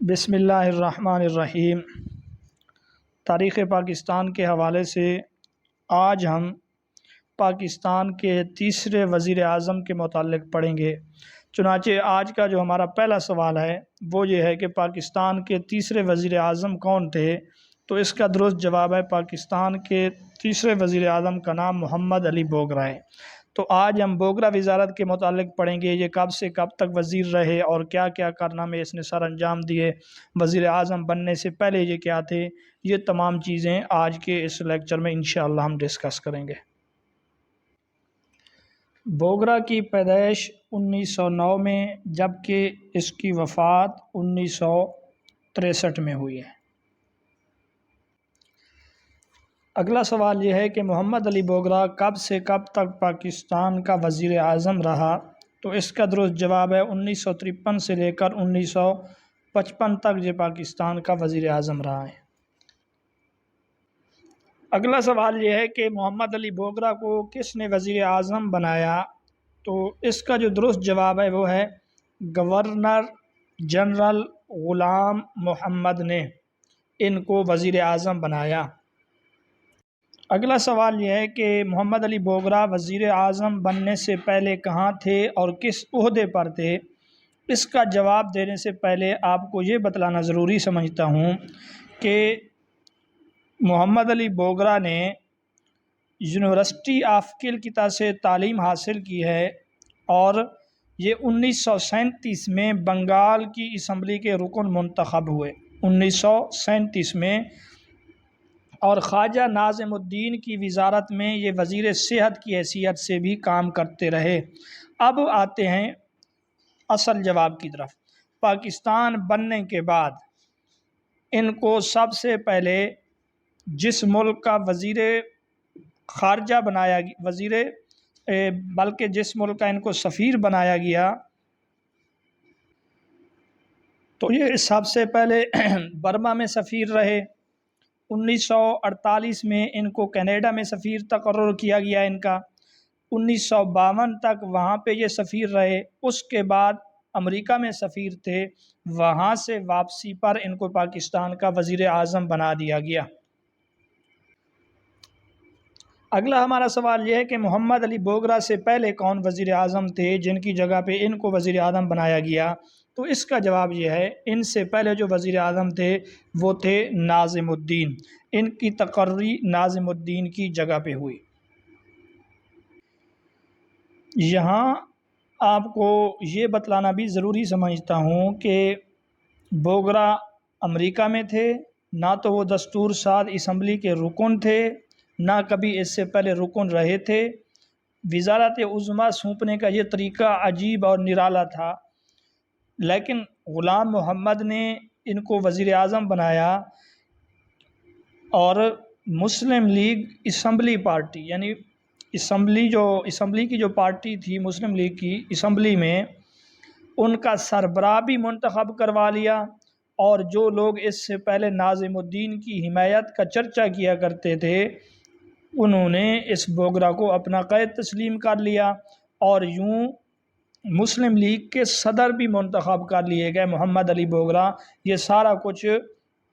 بسم اللہ الرحمن الرحیم۔ تاریخ پاکستان کے حوالے سے آج ہم پاکستان کے تیسرے وزیر اعظم کے متعلق پڑھیں گے۔ چنانچہ آج کا جو ہمارا پہلا سوال ہے وہ یہ ہے کہ پاکستان کے تیسرے وزیر اعظم کون تھے؟ تو اس کا درست جواب ہے پاکستان کے تیسرے وزیر اعظم کا نام محمد علی بوگرا ہے۔ تو آج ہم بوگرا وزارت کے متعلق پڑھیں گے، یہ کب سے کب تک وزیر رہے اور کیا کیا کارنامے اس نے سر انجام دیے، وزیر اعظم بننے سے پہلے یہ کیا تھے، یہ تمام چیزیں آج کے اس لیکچر میں انشاءاللہ ہم ڈسکس کریں گے۔ بوگرا کی پیدائش 1909 میں جبکہ اس کی وفات 1963 میں ہوئی ہے۔ اگلا سوال یہ ہے کہ محمد علی بوگرا کب سے کب تک پاکستان کا وزیر اعظم رہا؟ تو اس کا درست جواب ہے 1953 سے لے کر 1955 تک یہ پاکستان کا وزیر اعظم رہا ہے۔ اگلا سوال یہ ہے کہ محمد علی بوگرا کو کس نے وزیر اعظم بنایا؟ تو اس کا جو درست جواب ہے وہ ہے گورنر جنرل غلام محمد نے ان کو وزیر اعظم بنایا۔ اگلا سوال یہ ہے کہ محمد علی بوگرا وزیر اعظم بننے سے پہلے کہاں تھے اور کس عہدے پر تھے؟ اس کا جواب دینے سے پہلے آپ کو یہ بتلانا ضروری سمجھتا ہوں کہ محمد علی بوگرا نے یونیورسٹی آف کلکتہ سے تعلیم حاصل کی ہے اور یہ 1937 میں بنگال کی اسمبلی کے رکن منتخب ہوئے 1937 میں، اور خواجہ ناظم الدین کی وزارت میں یہ وزیر صحت کی حیثیت سے بھی کام کرتے رہے۔ اب آتے ہیں اصل جواب کی طرف۔ پاکستان بننے کے بعد ان کو سب سے پہلے جس ملک کا وزیر خارجہ بنایا بلکہ جس ملک کا ان کو سفیر بنایا گیا تو یہ سب سے پہلے برما میں سفیر رہے۔ 1948 میں ان کو کینیڈا میں سفیر تقرر کیا گیا ان کا، 1952 تک وہاں پہ یہ سفیر رہے۔ اس کے بعد امریکہ میں سفیر تھے، وہاں سے واپسی پر ان کو پاکستان کا وزیر اعظم بنا دیا گیا۔ اگلا ہمارا سوال یہ ہے کہ محمد علی بوگرا سے پہلے کون وزیر اعظم تھے جن کی جگہ پہ ان کو وزیر اعظم بنایا گیا؟ تو اس کا جواب یہ ہے ان سے پہلے جو وزیر اعظم تھے وہ تھے ناظم الدین، ان کی تقرری ناظم الدین کی جگہ پہ ہوئی۔ یہاں آپ کو یہ بتلانا بھی ضروری سمجھتا ہوں کہ بوگرا امریکہ میں تھے، نہ تو وہ دستور ساز اسمبلی کے رکن تھے، نہ کبھی اس سے پہلے رکن رہے تھے۔ وزارت عظمیٰ سونپنے کا یہ طریقہ عجیب اور نرالا تھا، لیکن غلام محمد نے ان کو وزیر اعظم بنایا اور مسلم لیگ اسمبلی پارٹی، یعنی اسمبلی کی جو پارٹی تھی مسلم لیگ کی، اسمبلی میں ان کا سربراہ بھی منتخب کروا لیا، اور جو لوگ اس سے پہلے ناظم الدین کی حمایت کا چرچا کیا کرتے تھے انہوں نے اس بوگرا کو اپنا قائد تسلیم کر لیا، اور یوں مسلم لیگ کے صدر بھی منتخب کر لیے گئے محمد علی بوگرا۔ یہ سارا کچھ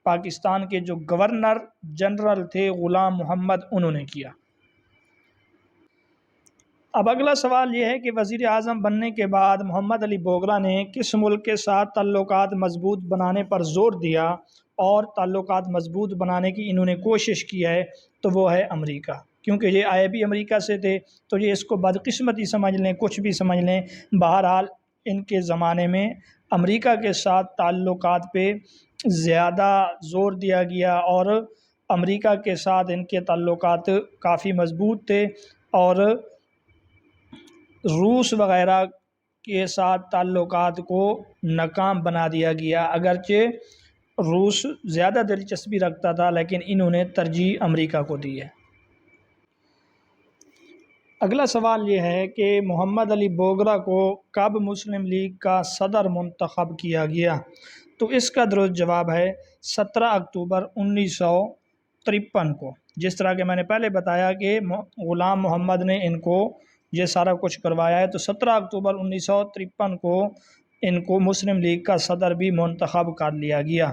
پاکستان کے جو گورنر جنرل تھے غلام محمد انہوں نے کیا۔ اب اگلا سوال یہ ہے کہ وزیر اعظم بننے کے بعد محمد علی بوگرا نے کس ملک کے ساتھ تعلقات مضبوط بنانے پر زور دیا اور تعلقات مضبوط بنانے کی انہوں نے کوشش کی ہے؟ تو وہ ہے امریکہ، کیونکہ یہ آئے بھی امریکہ سے تھے، تو یہ اس کو بدقسمتی سمجھ لیں، کچھ بھی سمجھ لیں، بہرحال ان کے زمانے میں امریکہ کے ساتھ تعلقات پہ زیادہ زور دیا گیا اور امریکہ کے ساتھ ان کے تعلقات کافی مضبوط تھے، اور روس وغیرہ کے ساتھ تعلقات کو ناکام بنا دیا گیا۔ اگرچہ روس زیادہ دلچسپی رکھتا تھا لیکن انہوں نے ترجیح امریکہ کو دی ہے۔ اگلا سوال یہ ہے کہ محمد علی بوگرا کو کب مسلم لیگ کا صدر منتخب کیا گیا؟ تو اس کا درست جواب ہے 17 اکتوبر 1953 کو۔ جس طرح کہ میں نے پہلے بتایا کہ غلام محمد نے ان کو یہ سارا کچھ کروایا ہے، تو 17 اکتوبر 1953 کو ان کو مسلم لیگ کا صدر بھی منتخب کر لیا گیا۔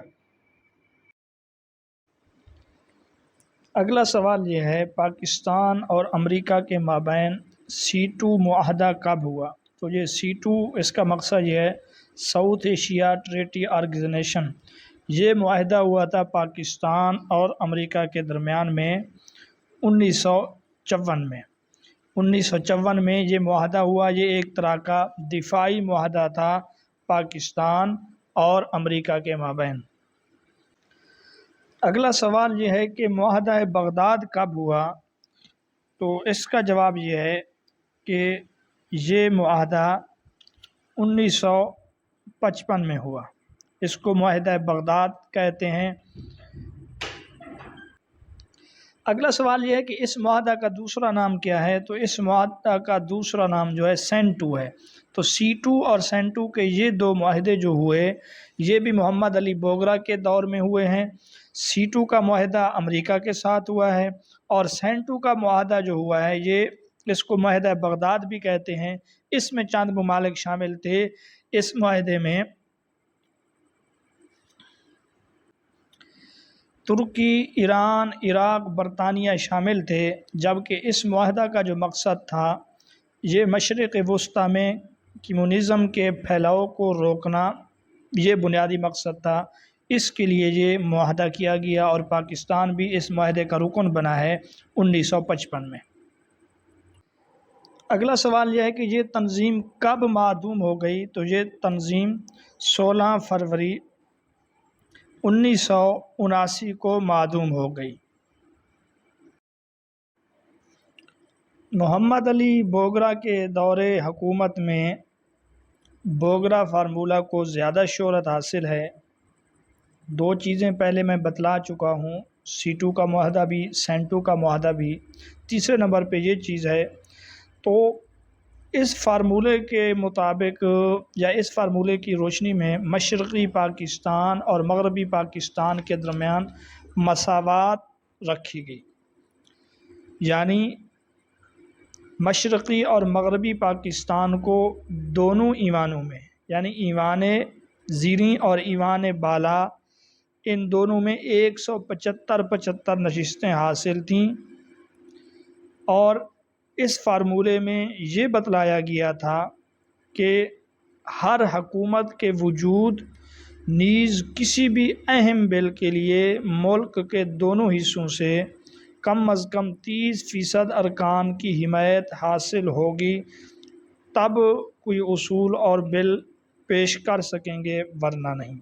اگلا سوال یہ ہے، پاکستان اور امریکہ کے مابین C2 معاہدہ کب ہوا؟ تو یہ C2 اس کا مقصد یہ ہے ساؤتھ ایشیا ٹریٹی آرگنائزیشن۔ یہ معاہدہ ہوا تھا پاکستان اور امریکہ کے درمیان میں 1954 میں۔ 1954 میں یہ معاہدہ ہوا۔ یہ ایک طرح کا دفاعی معاہدہ تھا پاکستان اور امریکہ کے مابین۔ اگلا سوال یہ ہے کہ معاہدہ بغداد کب ہوا؟ تو اس کا جواب یہ ہے کہ یہ معاہدہ 1955 میں ہوا۔ اس کو معاہدہ بغداد کہتے ہیں۔ اگلا سوال یہ ہے کہ اس معاہدہ کا دوسرا نام کیا ہے؟ تو اس معاہدہ کا دوسرا نام جو ہے سینٹو ہے۔ تو C2 اور سینٹو کے یہ دو معاہدے جو ہوئے یہ بھی محمد علی بوگرا کے دور میں ہوئے ہیں۔ C2 کا معاہدہ امریکہ کے ساتھ ہوا ہے اور سینٹو کا معاہدہ جو ہوا ہے یہ اس کو معاہدہ بغداد بھی کہتے ہیں۔ اس میں چند ممالک شامل تھے۔ اس معاہدے میں ترکی، ایران، عراق، برطانیہ شامل تھے، جبکہ اس معاہدہ کا جو مقصد تھا یہ مشرق وسطیٰ میں کمیونزم کے پھیلاؤ کو روکنا، یہ بنیادی مقصد تھا۔ اس کے لیے یہ معاہدہ کیا گیا اور پاکستان بھی اس معاہدے کا رکن بنا ہے 1955 میں۔ اگلا سوال یہ ہے کہ یہ تنظیم کب معدوم ہو گئی؟ تو یہ تنظیم 16 فروری 1979 کو معدوم ہو گئی۔ محمد علی بوگرا کے دور حکومت میں بوگرا فارمولہ کو زیادہ شہرت حاصل ہے۔ دو چیزیں پہلے میں بتلا چکا ہوں، C2 کا معاہدہ بھی، سینٹو کا معاہدہ بھی۔ تیسرے نمبر پہ یہ چیز ہے، تو اس فارمولے کے مطابق یا اس فارمولے کی روشنی میں مشرقی پاکستان اور مغربی پاکستان کے درمیان مساوات رکھی گئی، یعنی مشرقی اور مغربی پاکستان کو دونوں ایوانوں میں، یعنی ایوان زیریں اور ایوان بالا، ان دونوں میں 175 نشستیں حاصل تھیں۔ اور اس فارمولے میں یہ بتلایا گیا تھا کہ ہر حکومت کے وجود نیز کسی بھی اہم بل کے لیے ملک کے دونوں حصوں سے کم از کم 30% ارکان کی حمایت حاصل ہوگی، تب کوئی اصول اور بل پیش کر سکیں گے، ورنہ نہیں۔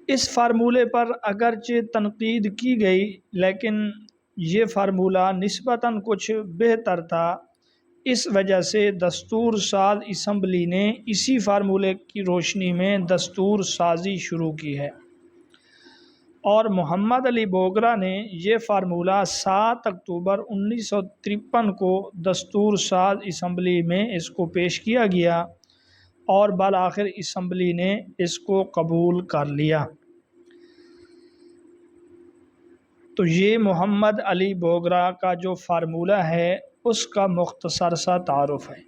اس فارمولے پر اگرچہ تنقید کی گئی، لیکن یہ فارمولہ نسبتاً کچھ بہتر تھا۔ اس وجہ سے دستور ساز اسمبلی نے اسی فارمولے کی روشنی میں دستور سازی شروع کی ہے، اور محمد علی بوگرا نے یہ فارمولہ 7 اکتوبر 1953 کو دستور ساز اسمبلی میں اس کو پیش کیا گیا اور بالآخر اسمبلی نے اس کو قبول کر لیا۔ تو یہ محمد علی بوگرا کا جو فارمولہ ہے اس کا مختصر سا تعارف ہے۔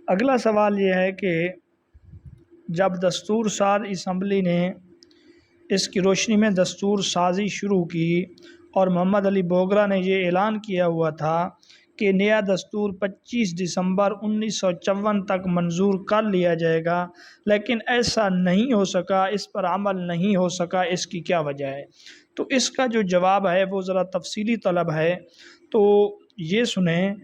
اگلا سوال یہ ہے کہ جب دستور ساز اسمبلی نے اس کی روشنی میں دستور سازی شروع کی اور محمد علی بوگرا نے یہ اعلان کیا ہوا تھا کہ نیا دستور 25 دسمبر 1954 تک منظور کر لیا جائے گا، لیکن ایسا نہیں ہو سکا، اس پر عمل نہیں ہو سکا، اس کی کیا وجہ ہے؟ تو اس کا جو جواب ہے وہ ذرا تفصیلی طلب ہے، تو یہ سنیں۔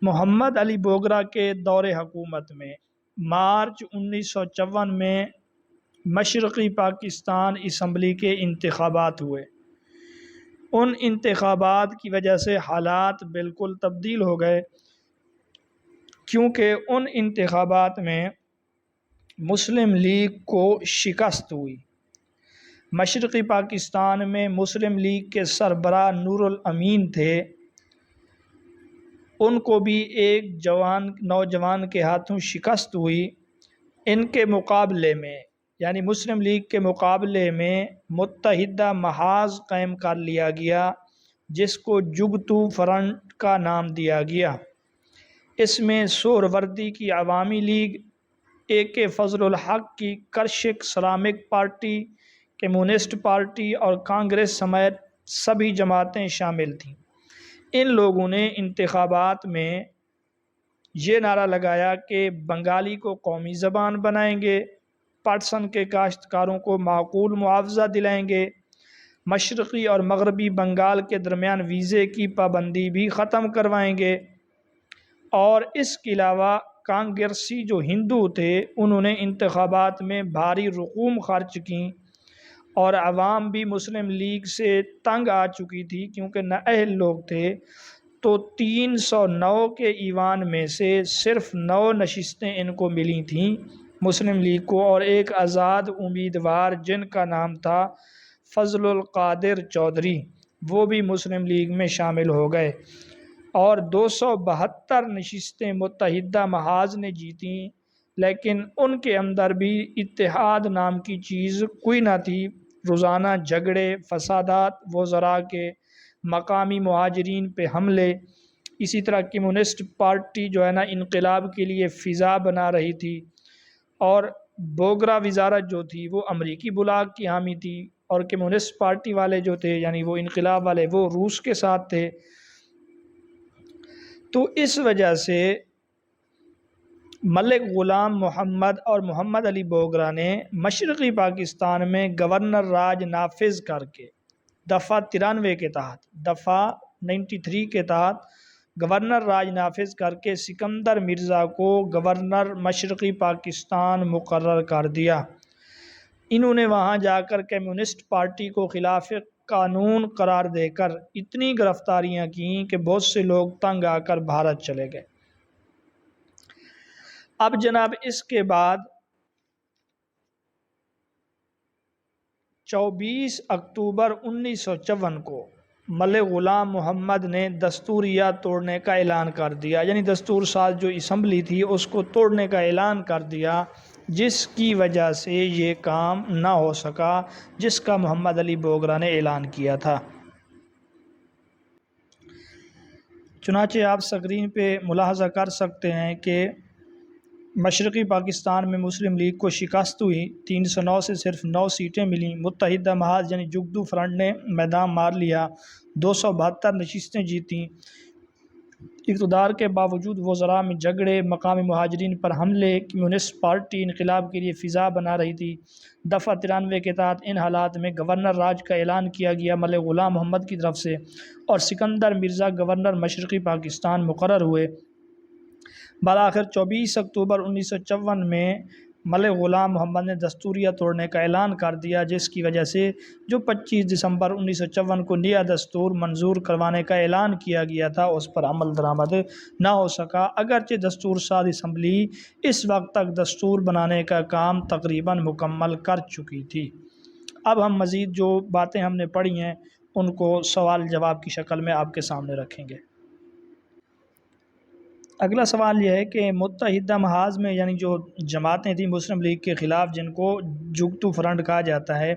محمد علی بوگرا کے دور حکومت میں مارچ 1954 میں مشرقی پاکستان اسمبلی کے انتخابات ہوئے۔ ان انتخابات کی وجہ سے حالات بالکل تبدیل ہو گئے، کیونکہ ان انتخابات میں مسلم لیگ کو شکست ہوئی۔ مشرقی پاکستان میں مسلم لیگ کے سربراہ نور الامین تھے، ان کو بھی ایک نوجوان کے ہاتھوں شکست ہوئی۔ ان کے مقابلے میں، یعنی مسلم لیگ کے مقابلے میں متحدہ محاذ قائم کر لیا گیا، جس کو جگتو فرنٹ کا نام دیا گیا۔ اس میں سہروردی کی عوامی لیگ، اے کے فضل الحق کی کرشک سلامک پارٹی، کمیونسٹ پارٹی اور کانگریس سمیت سبھی جماعتیں شامل تھیں۔ ان لوگوں نے انتخابات میں یہ نعرہ لگایا کہ بنگالی کو قومی زبان بنائیں گے، پٹسن کے کاشتکاروں کو معقول معاوضہ دلائیں گے، مشرقی اور مغربی بنگال کے درمیان ویزے کی پابندی بھی ختم کروائیں گے، اور اس کے علاوہ کانگریسی جو ہندو تھے انہوں نے انتخابات میں بھاری رقوم خرچ کیں، اور عوام بھی مسلم لیگ سے تنگ آ چکی تھی کیونکہ نااہل لوگ تھے، تو 309 کے ایوان میں سے صرف 9 نشستیں ان کو ملی تھیں مسلم لیگ کو، اور ایک آزاد امیدوار جن کا نام تھا فضل القادر چودھری، وہ بھی مسلم لیگ میں شامل ہو گئے، اور 272 نشستیں متحدہ محاذ نے جیتیں، لیکن ان کے اندر بھی اتحاد نام کی چیز کوئی نہ تھی۔ روزانہ جھگڑے، فسادات، وزراء کے مقامی مہاجرین پہ حملے، اسی طرح کمیونسٹ پارٹی جو ہے نا انقلاب کے لیے فضا بنا رہی تھی، اور بوگرا وزارت جو تھی وہ امریکی بلاک کی حامی تھی، اور کمیونسٹ پارٹی والے جو تھے یعنی وہ انقلاب والے وہ روس کے ساتھ تھے۔ تو اس وجہ سے ملک غلام محمد اور محمد علی بوگرا نے مشرقی پاکستان میں گورنر راج نافذ کر کے دفعہ 93 کے تحت، دفعہ 93 کے تحت گورنر راج نافذ کر کے سکندر مرزا کو گورنر مشرقی پاکستان مقرر کر دیا۔ انہوں نے وہاں جا کر کمیونسٹ پارٹی کو خلاف قانون قرار دے کر اتنی گرفتاریاں کیں کہ بہت سے لوگ تنگ آ کر بھارت چلے گئے۔ اب جناب اس کے بعد 24 اکتوبر 1954 کو ملک غلام محمد نے دستوریہ توڑنے کا اعلان کر دیا، یعنی دستور ساز جو اسمبلی تھی اس کو توڑنے کا اعلان کر دیا، جس کی وجہ سے یہ کام نہ ہو سکا جس کا محمد علی بوگرا نے اعلان کیا تھا۔ چنانچہ آپ اسکرین پہ ملاحظہ کر سکتے ہیں کہ مشرقی پاکستان میں مسلم لیگ کو شکست ہوئی، 309 سے صرف 9 سیٹیں ملیں، متحدہ محاذ یعنی جگدو فرنٹ نے میدان مار لیا، 272 نشستیں جیتیں، اقتدار کے باوجود وزراء میں جھگڑے، مقامی مہاجرین پر حملے، کمیونسٹ پارٹی انقلاب کے لیے فضا بنا رہی تھی۔ دفعہ 93 کے تحت ان حالات میں گورنر راج کا اعلان کیا گیا ملک غلام محمد کی طرف سے، اور سکندر مرزا گورنر مشرقی پاکستان مقرر ہوئے۔ بالآخر 24 اکتوبر 1954 میں ملک غلام محمد نے دستوریہ توڑنے کا اعلان کر دیا، جس کی وجہ سے جو 25 دسمبر 1954 کو نیا دستور منظور کروانے کا اعلان کیا گیا تھا اس پر عمل درآمد نہ ہو سکا، اگرچہ دستور ساز اسمبلی اس وقت تک دستور بنانے کا کام تقریباً مکمل کر چکی تھی۔ اب ہم مزید جو باتیں ہم نے پڑھی ہیں ان کو سوال جواب کی شکل میں آپ کے سامنے رکھیں گے۔ اگلا سوال یہ ہے کہ متحدہ محاذ میں یعنی جو جماعتیں تھیں مسلم لیگ کے خلاف جن کو جگتو فرنٹ کہا جاتا ہے،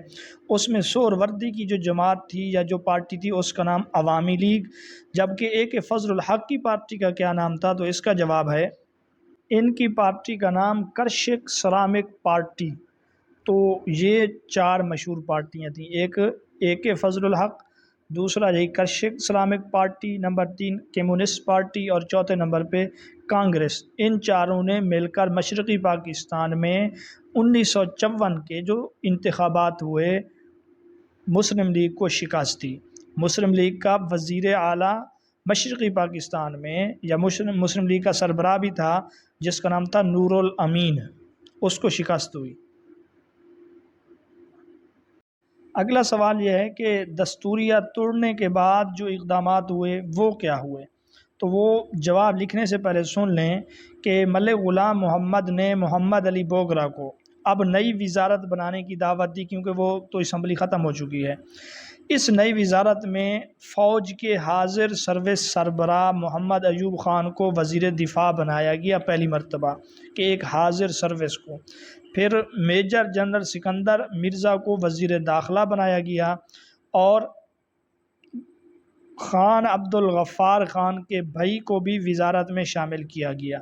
اس میں سہروردی کی جو جماعت تھی یا جو پارٹی تھی اس کا نام عوامی لیگ، جبکہ اے کے فضل الحق کی پارٹی کا کیا نام تھا؟ تو اس کا جواب ہے ان کی پارٹی کا نام کرشک سلامک پارٹی۔ تو یہ 4 مشہور پارٹیاں تھیں، ایک اے کے فضل الحق، دوسرا یہی Krishak Islamic party, number 3 communist party, اور چوتھے نمبر پہ کانگریس۔ ان چاروں نے مل کر مشرقی پاکستان میں 1954 کے جو انتخابات ہوئے مسلم لیگ کو شکست دی۔ مسلم لیگ کا وزیر اعلیٰ مشرقی پاکستان میں یا مسلم لیگ کا سربراہ بھی تھا جس کا نام تھا نور الامین، اس کو شکست ہوئی۔ اگلا سوال یہ ہے کہ دستوریہ توڑنے کے بعد جو اقدامات ہوئے وہ کیا ہوئے؟ تو وہ جواب لکھنے سے پہلے سن لیں کہ ملک غلام محمد نے محمد علی بوگرا کو اب نئی وزارت بنانے کی دعوت دی، کیونکہ وہ تو اسمبلی ختم ہو چکی ہے۔ اس نئی وزارت میں فوج کے حاضر سروس سربراہ محمد ایوب خان کو وزیر دفاع بنایا گیا پہلی مرتبہ، کہ ایک حاضر سروس کو۔ پھر میجر جنرل سکندر مرزا کو وزیر داخلہ بنایا گیا، اور خان عبدالغفار خان کے بھائی کو بھی وزارت میں شامل کیا گیا۔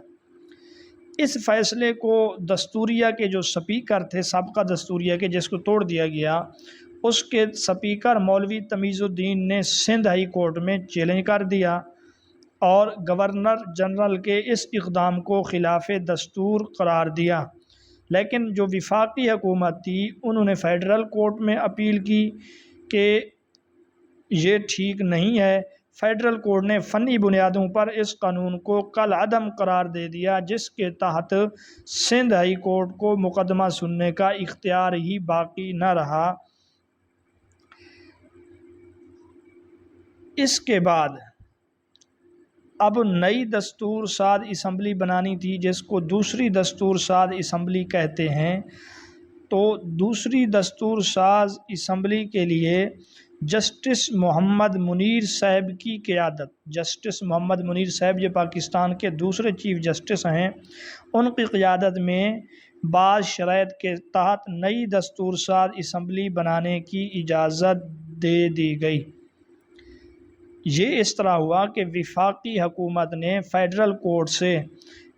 اس فیصلے کو دستوریہ کے جو سپیکر تھے، سابقہ دستوریہ کے، جس کو توڑ دیا گیا، اس کے سپیکر مولوی تمیز الدین نے سندھ ہائی کورٹ میں چیلنج کر دیا اور گورنر جنرل کے اس اقدام کو خلاف دستور قرار دیا۔ لیکن جو وفاقی حکومت تھی انہوں نے فیڈرل کورٹ میں اپیل کی کہ یہ ٹھیک نہیں ہے۔ فیڈرل کورٹ نے فنی بنیادوں پر اس قانون کو کالعدم قرار دے دیا، جس کے تحت سندھ ہائی کورٹ کو مقدمہ سننے کا اختیار ہی باقی نہ رہا۔ اس کے بعد اب نئی دستور ساز اسمبلی بنانی تھی، جس کو دوسری دستور ساز اسمبلی کہتے ہیں۔ تو دوسری دستور ساز اسمبلی کے لیے جسٹس محمد منیر صاحب کی قیادت، جسٹس محمد منیر صاحب جو پاکستان کے دوسرے چیف جسٹس ہیں، ان کی قیادت میں بعض شرائط کے تحت نئی دستور ساز اسمبلی بنانے کی اجازت دے دی گئی۔ یہ اس طرح ہوا کہ وفاقی حکومت نے فیڈرل کورٹ سے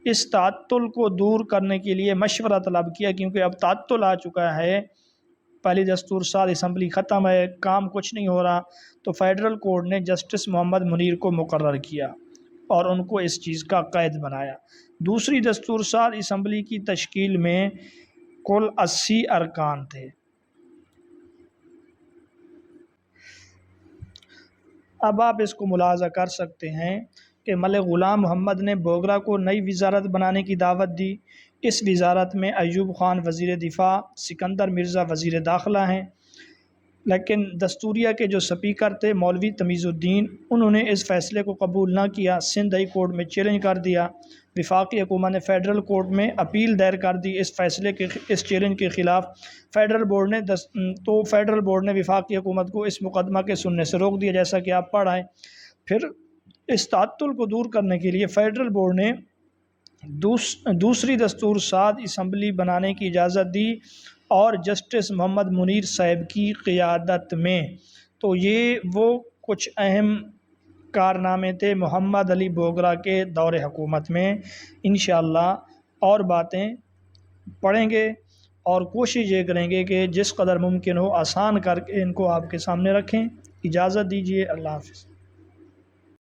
اس تعطل کو دور کرنے کے لیے مشورہ طلب کیا، کیونکہ اب تعطل آ چکا ہے، پہلی دستور ساز اسمبلی ختم ہے، کام کچھ نہیں ہو رہا۔ تو فیڈرل کورٹ نے جسٹس محمد منیر کو مقرر کیا اور ان کو اس چیز کا قائد بنایا۔ دوسری دستور ساز اسمبلی کی تشکیل میں کل 80 ارکان تھے۔ اب آپ اس کو ملاحظہ کر سکتے ہیں کہ ملک غلام محمد نے بوگرا کو نئی وزارت بنانے کی دعوت دی۔ اس وزارت میں ایوب خان وزیر دفاع، سکندر مرزا وزیر داخلہ ہیں، لیکن دستوریہ کے جو سپیکر تھے مولوی تمیز الدین، انہوں نے اس فیصلے کو قبول نہ کیا، سندھ ہائی کورٹ میں چیلنج کر دیا۔ وفاقی حکومت نے فیڈرل کورٹ میں اپیل دائر کر دی اس فیصلے کے، اس چیلنج کے خلاف۔ فیڈرل بورڈ نے وفاقی حکومت کو اس مقدمہ کے سننے سے روک دیا، جیسا کہ آپ پڑھ آئے۔ پھر اس تعطل کو دور کرنے کے لیے فیڈرل بورڈ نے دوسری دستور ساز اسمبلی بنانے کی اجازت دی اور جسٹس محمد منیر صاحب کی قیادت میں۔ تو یہ وہ کچھ اہم کارنامے تھے محمد علی بوگرا کے دور حکومت میں۔ انشاءاللہ اور باتیں پڑھیں گے اور کوشش یہ کریں گے کہ جس قدر ممکن ہو آسان کر کے ان کو آپ کے سامنے رکھیں۔ اجازت دیجیے، اللہ حافظ۔